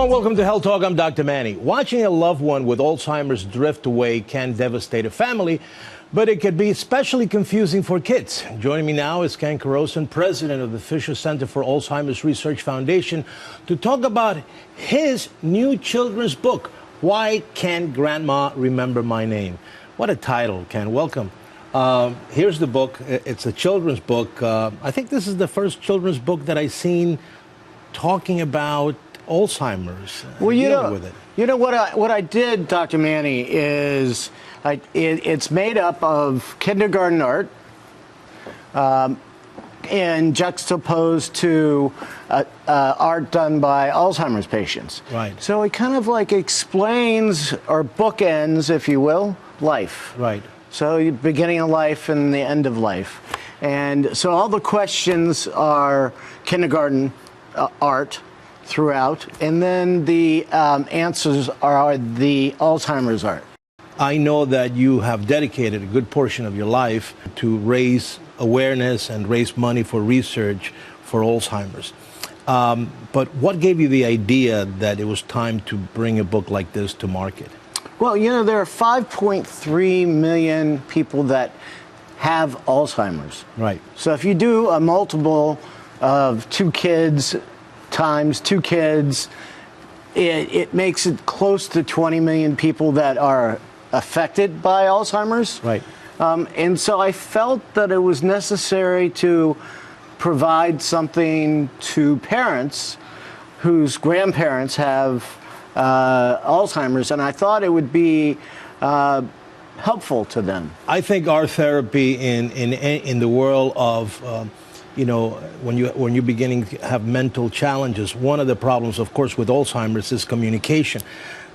and welcome to Health Talk. I'm Dr. Manny. Watching a loved one with Alzheimer's drift away can devastate a family, but it could be especially confusing for kids. Joining me now is Kent Karosen, president of the Fischer Center for Alzheimer's Research Foundation, to talk about his new children's book, Why Can't Grandma Remember My Name? What a title, Ken. Welcome. Here's the book. It's a children's book. I think this is the first children's book that I've seen talking about Alzheimer's. Well, you know what I did, Dr. Manny, is it's made up of kindergarten art and juxtaposed to art done by Alzheimer's patients. Right. So it kind of like explains or bookends, if you will, life. Right. So the beginning of life and the end of life. And so all the questions are kindergarten art throughout, and then the answers are the Alzheimer's art. I know that you have dedicated a good portion of your life to raise awareness and raise money for research for Alzheimer's. But what gave you the idea that it was time to bring a book like this to market? Well, you know, there are 5.3 million people that have Alzheimer's. Right. So if you do a multiple of 2 kids times 2 kids, it makes it close to 20 million people that are affected by Alzheimer's. Right. And so I felt that it was necessary to provide something to parents whose grandparents have Alzheimer's, and I thought it would be helpful to them. I think art therapy in the world of you know, when you're beginning to have mental challenges, one of the problems, of course, with Alzheimer's is communication.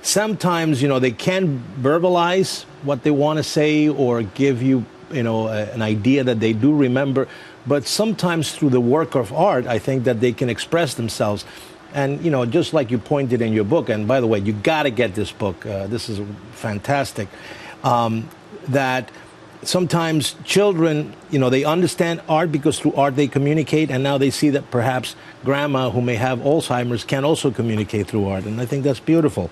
Sometimes, you know, they can verbalize what they want to say or give you, you know, an idea that they do remember. But sometimes through the work of art, I think that they can express themselves. And, you know, just like you pointed in your book, and by the way, you got to get this book. This is fantastic. That sometimes children, you know, they understand art because through art they communicate, and now they see that perhaps grandma who may have Alzheimer's can also communicate through art, and I think that's beautiful.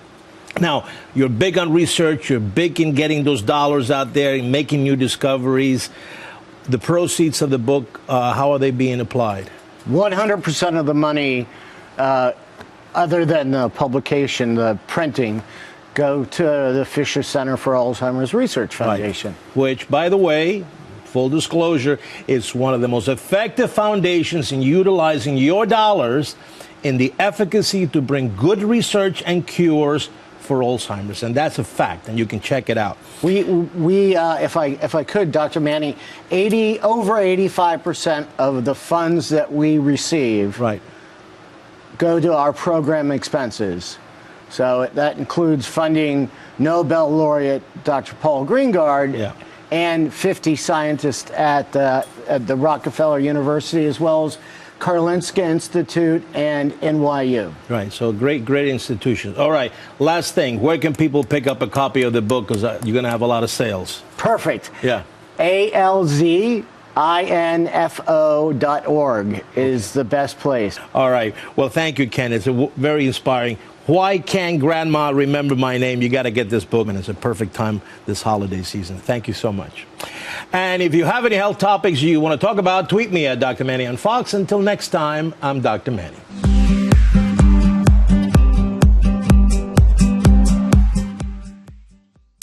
Now, you're big on research, you're big in getting those dollars out there, and making new discoveries. The proceeds of the book, how are they being applied? 100% of the money, other than the publication, the printing, go to the Fischer Center for Alzheimer's Research Foundation. Right. Which, by the way, full disclosure, is one of the most effective foundations in utilizing your dollars in the efficacy to bring good research and cures for Alzheimer's, and that's a fact, and you can check it out. We if I could, Dr. Manny, over 85% of the funds that we receive go to our program expenses. So that includes funding Nobel laureate Dr. Paul Greengard and 50 scientists at the Rockefeller University, as well as Karolinska Institute and NYU. Right, so great institutions. All right, last thing, where can people pick up a copy of the book? Because you're going to have a lot of sales. Perfect. Yeah. alzinfo.org is the best place. All right. Well, thank you, Ken. It's very inspiring. Why Can't Grandma Remember My Name? You got to get this book, and it's a perfect time this holiday season. Thank you so much. And if you have any health topics you want to talk about, tweet me at Dr. Manny on Fox. Until next time, I'm Dr. Manny.